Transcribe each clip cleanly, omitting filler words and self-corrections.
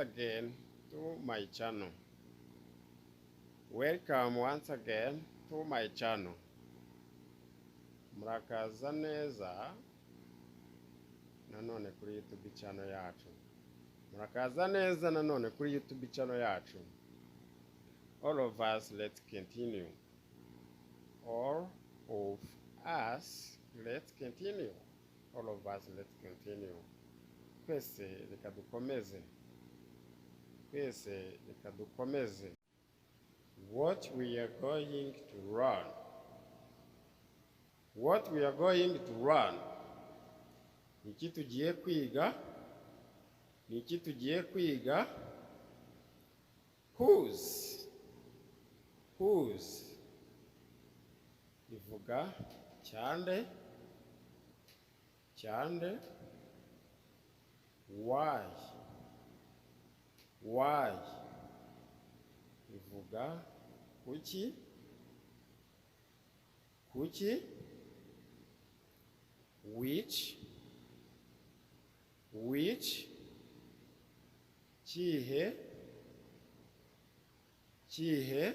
again to my channel. Welcome once again to my channel. Murakaza neza nanone kuri YouTube channel yacu. Murakaza neza nanone kuri YouTube channel yacu. All of us, let's continue. All of us, let's continue. All of us, let's continue. Twese reka dukomeze. Twese reka dukomeze. What we are going to run. What we are going to run. Niki tugiye kwiga? Niki tugiye kwiga? Whose. Whose. Bivuga cyande. Cyande. Why. Why. Bivuga kuki. Kuki. Which. Which. Kihe. Kihe.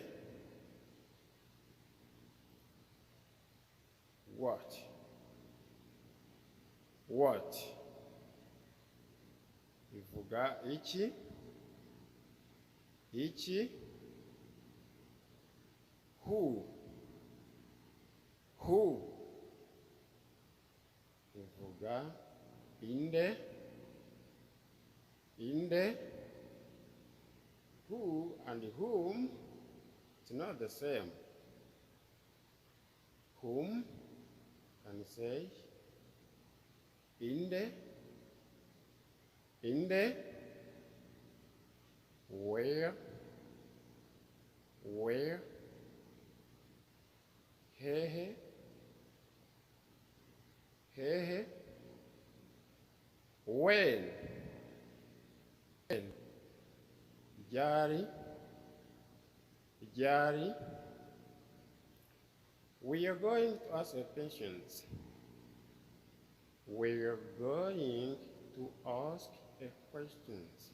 What. What. Bivuga iki. Iki. Who. Who. Bivuga inde. Inde. Who and whom, it's not the same. Whom can say inde. Inde. Where. Where. Hehe. Hehe. When. When. Jari. Jari. We are going to ask questions. We are going to ask questions.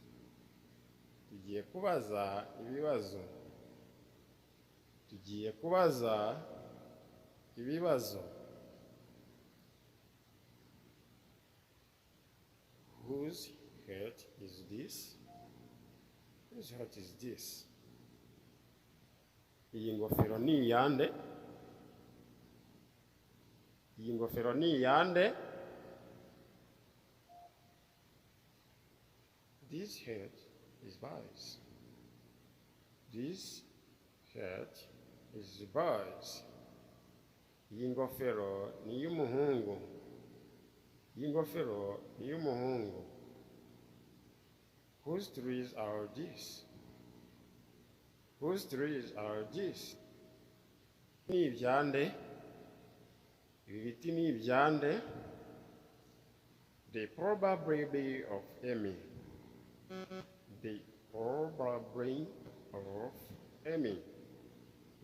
Tugiye kubaza ibibazo. Tugiye kubaza ibibazo. Whose hat is this? Whose hat is this? Iyi ngofero ni yande? Iyi ngofero ni yande? This hat is boys. This hat is boys. Iyi ngofero ni y'umuhungu. Iyi ngofero ni y'umuhungu. Whose trees are these? Whose trees are these? Ni ibyande. Ibi biti ni ibyande. They probably be of Emmy. They probably of Emmy.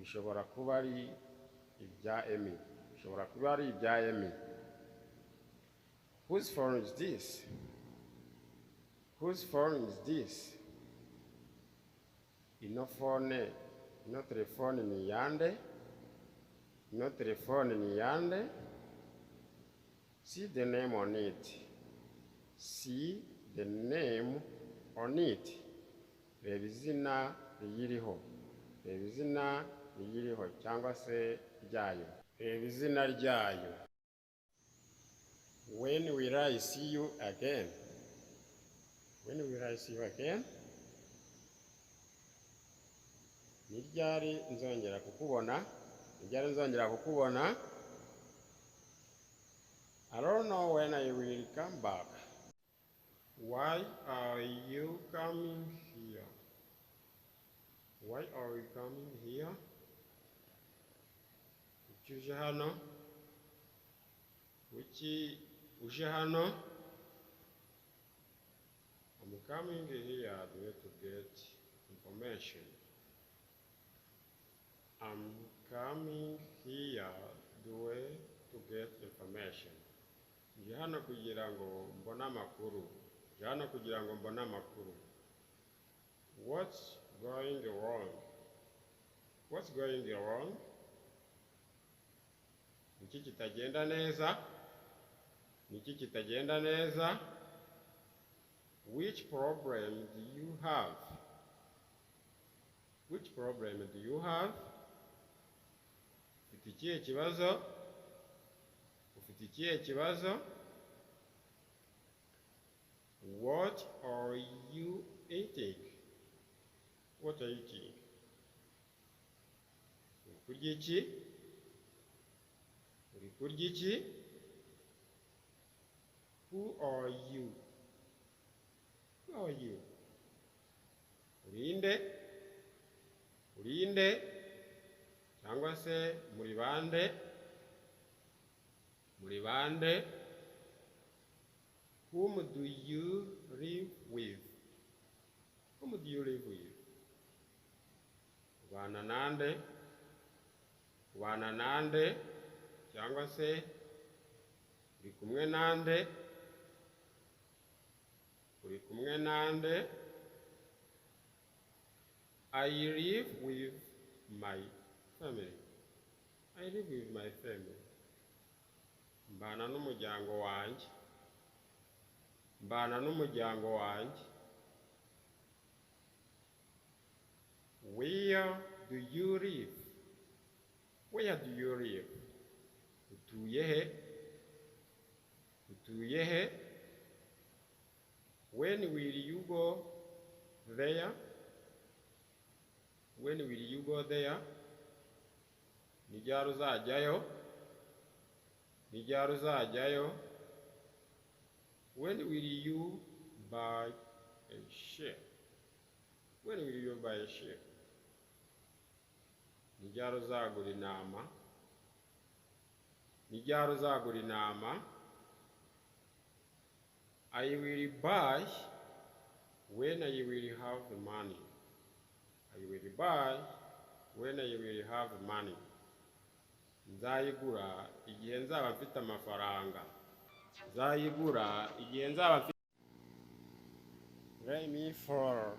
Bishobora kuba ari ibya Emmy. Bishobora kuba ari ibya Emmy. Whose phone is this? Whose phone is this? Ino phone, ino telefone ni yande. Ino telefone ni yande. See the name on it. See the name on it. Reba izina riyiriho. Reba izina riyiriho cyangwa se ryayo. Reba izina ryayo. When will I see you again? When will I see you again? Ni ryari nzongera kukubona? Ni ryari nzongera kukubona? I don't know when I will come back. Why are you coming here? Why are you coming here? Kuki uje hano? Kuki uje hano? I'm coming here to get information. I'm coming here to get information. Nje hano kugira ngo mbone amakuru. Nje hano kugira ngo mbone amakuru. What's going wrong? What's going wrong? Niki kitagenda neza? Niki kitagenda neza? Which problem do you have? Which problem do you have? Ufite ikihe kibazo? Ufite ikihe kibazo? What are you eating? What are you eating? Uri kurya iki? Uri kurya iki? Who are you? Who are you? Urinde? Urinde? Cyangwa se muri bande? Muri bande? Whom do you live with? Whom do you live with? Ubana nande? Ubana nande? Cyangwa se uri kumwe nande? Uri kumwe nande? I live with my family. I live with my family. Mbana n'umuryango wanjye. Mbana n'umuryango wanjye. Where do you live? Where do you live? Utuye he? Utuye he? When will you go there? When will you go there? Ni ryari uzajyayo? Ni ryari uzajyayo? When will you buy a share? When will you buy a share? Ni ryari uzagura intama? Ni ryari uzagura intama? I will buy when I will have the money. I will buy when I will have money. Nzayigura igihe nzaba mfite amafaranga. Nzayigura igihe nzaba mfite. Let me for.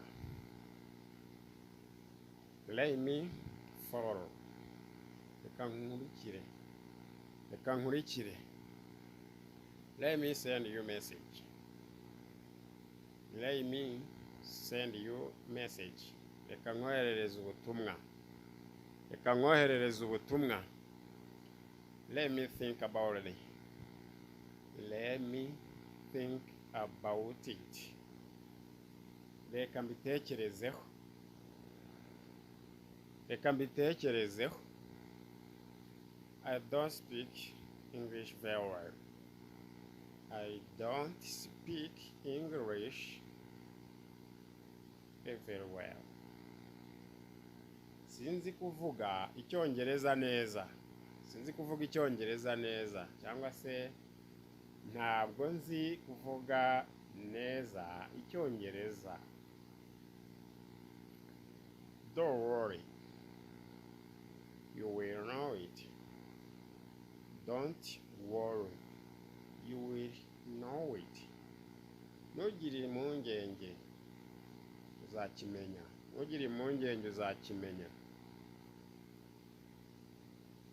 Let me for. Reka nkurikire. Reka nkurikire. Let me send you message. Let me send you message. Reka nkoherereza ubutumwa. Reka nkoherereza ubutumwa. Let me think about it. Let me think about it. Reka mbitekerezeho. Reka mbitekerezeho. I don't speak English very well. I don't speak English very well. Sinzi kuvuga icyongereza neza. Sinzi kuvuga icyongereza neza. Cyangwa se ntabwo nzi kuvuga neza icyongereza. Don't worry. You will know it. Don't worry. You will know it. Ntugire impungenge uzakimenya. Ntugire impungenge uzakimenya.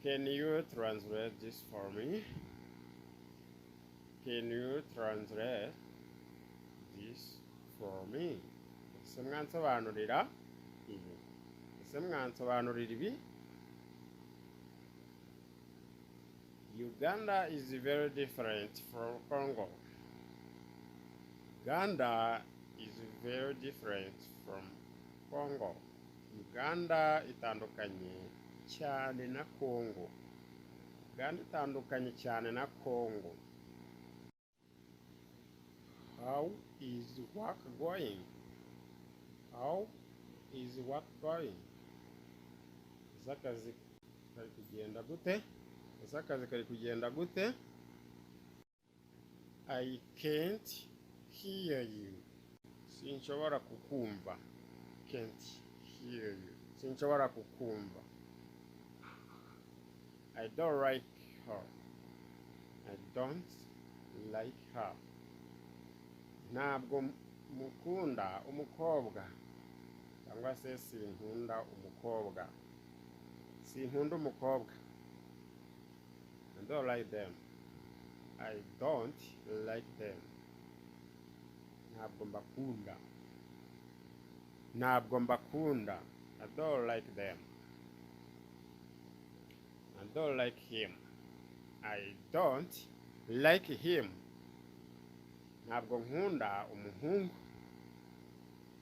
Can you translate this for me? Can you translate this for me? Ese mwansobanurira ibi? Ese mwansobanurira ibi? Uganda is very different from Congo. Uganda is very different from Congo. Uganda itandukanye cyane na Congo. Uganda itandukanye cyane na Congo. How is work going? How is work going? Akazi kari kugenda gute? Akazi kari kugenda gute? I can't hear you. Sinshobora kukumva. Can't hear you. Sinshobora kukumva. I don't like her. I don't like her. Ntabwo mukunda umukobwa. cyangwa se sinkunda umukobwa. Sinkunda umukobwa. I don't like them. I don't like them. Ntabwo mbakunda. Ntabwo mbakunda. I don't like them. I don't like him. I don't like him. Ntabwo nkunda umuhungu.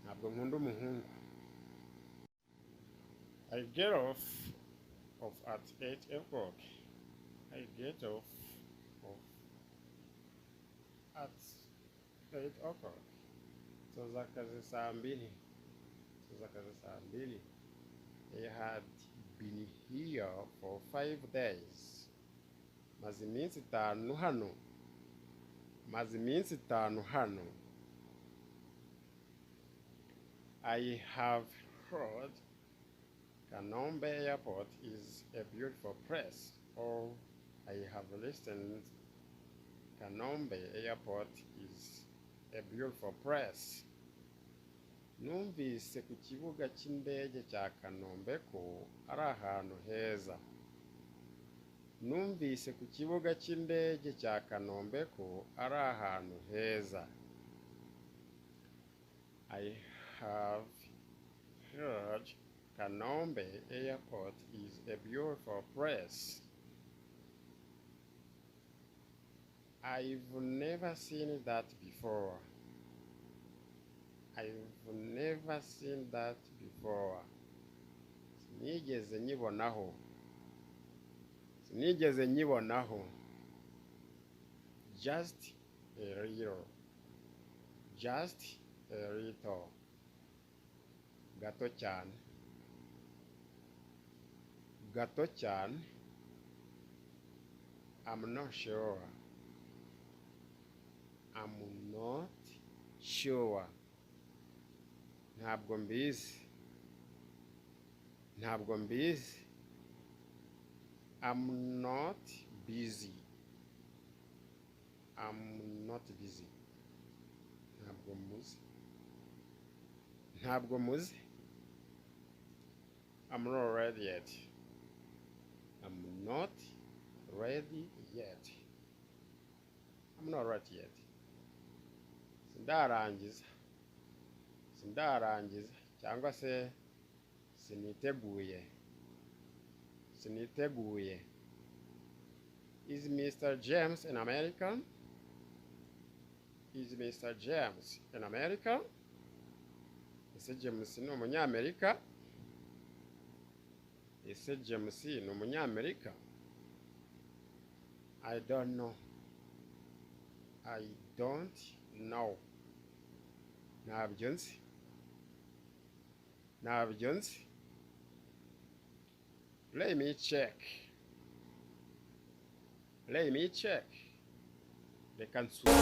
Ntabwo nkunda umuhungu. I get off at 8 o'clock. I get off at 8 o'clock. Tuza akazi saa mbili. I had been here for 5 days. Maze iminsi itanu hano. I have heard Kanombe Airport is a beautiful place. Or I have listened Kanombe Airport is a beautiful place. Numvise ku kibuga cy'indege cya Kanombe ko ari ahantu heza. Numvise ku kibuga cy'indege cya Kanombe ko ari ahantu heza. I have heard Kanombe Airport is a beautiful place. I've never seen that before. I've never seen that before. Sinigeze nyibonaho. Just a little. Gato cyane. I'm not sure. Ntabwo mbizi. I'm not busy. Ntabwo muzi. I'm not ready yet. Sindarangiza cyangwa se siniteguye. Is Mr. James an American? Ese James ni umunyamerika? I don't know. Ntabyo nzi. Let me check. Reka nsubire.